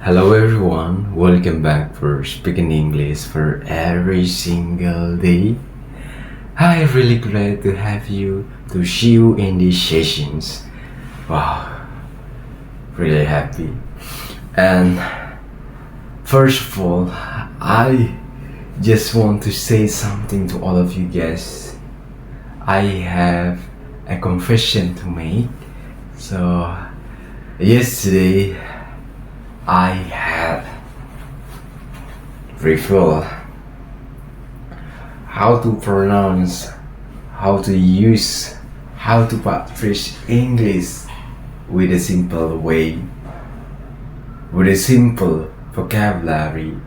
Hello everyone, welcome back for speaking English for every single day. I'm really glad to have you to see you in these sessions. Wow, really happy. And first of all, I just want to say something to all of you guys. I have a confession to make. So yesterday I had revealed how to pronounce, how to use, how to practice English with a simple way, with a simple vocabulary.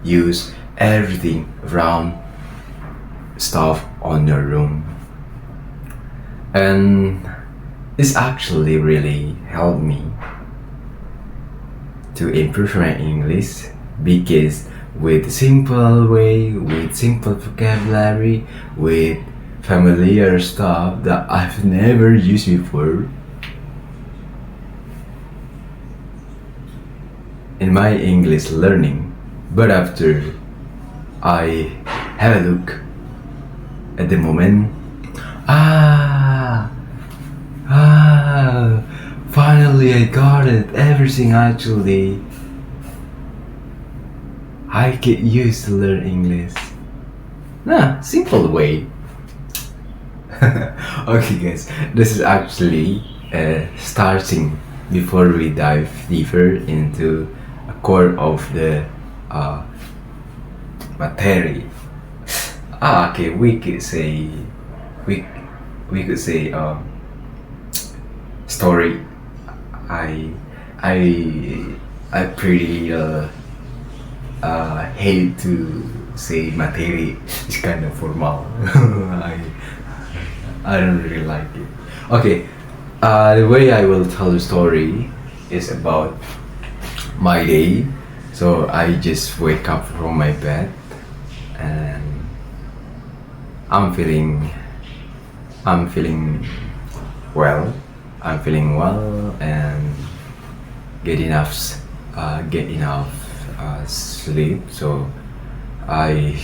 Use everything around stuff on your room, and it's actually really helped me to improve my English because with simple way, with simple vocabulary, with familiar stuff that I've never used before, in my English learning. But after I have a look at the moment, finally I got it. Everything actually I get used to learn English. Simple way. Okay guys, this is actually starting before we dive deeper into a core of the material. Okay, we could say story. I pretty hate to say material. It's kind of formal. I don't really like it. Okay, the way I will tell the story is about my day. So I just wake up from my bed and I'm feeling well. I'm feeling well and get enough sleep. So I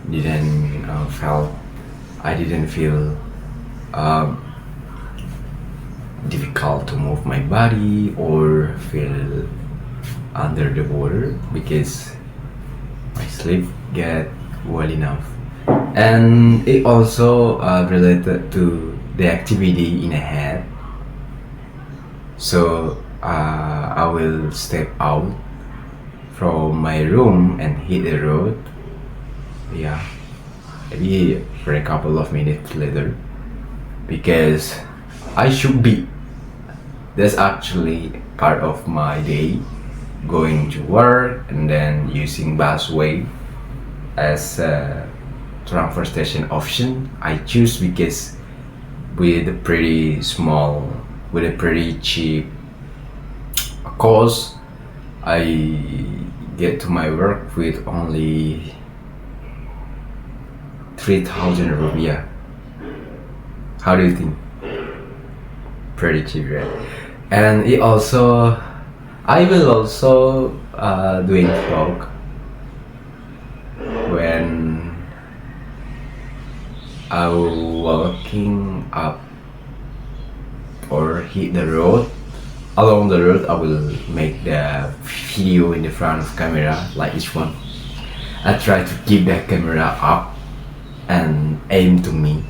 didn't feel difficult to move my body or feel under the water because my sleep get well enough. And it also related to the activity in ahead. So I will step out from my room and hit the road. Yeah, maybe for a couple of minutes later, because I should be. That's actually part of my day, going to work and then using busway as a transportation option. I choose because with a pretty cheap cost, I get to my work with only 3,000 rupiah. How do you think? Pretty cheap, right? And I will also doing vlog when I will walking up or hit the road. Along the road, I will make the video in the front of camera like this one. I try to keep the camera up and aim to me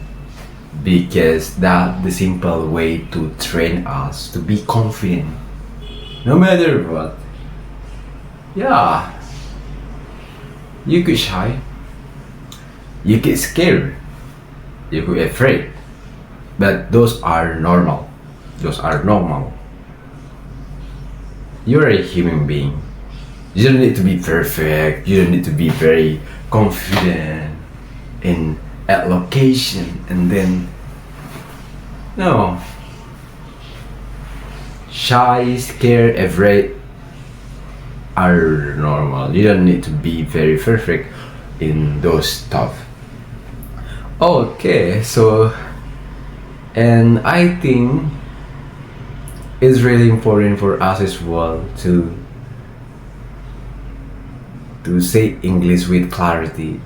because that's the simple way to train us to be confident no matter what. Yeah, you could shy, you get scared, you could afraid, but those are normal. You're a human being. You don't need to be perfect. You don't need to be very confident in at location and then no. Shy, scared, afraid are normal. You don't need to be very perfect in those stuff. Okay, so and I think it's really important for us as well to say English with clarity,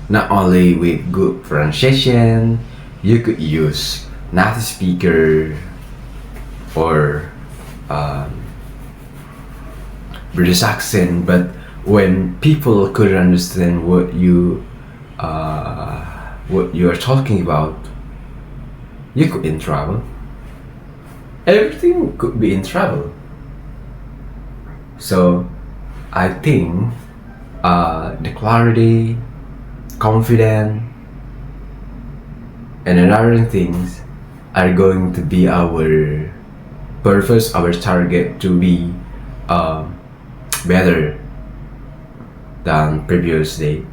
not only with good pronunciation. You could use native speaker or um, British accent, but when people could understand what you are talking about, you could in trouble. Everything could be in trouble. So I think the clarity, confidence, and another things are going to be our purpose, our target to be better than previous day.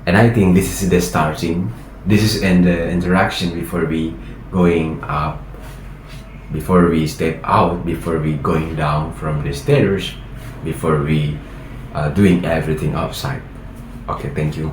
And I think this is the starting. This is in the interaction before we going up, before we step out, before we going down from the stairs, before we doing everything outside. Okay, thank you.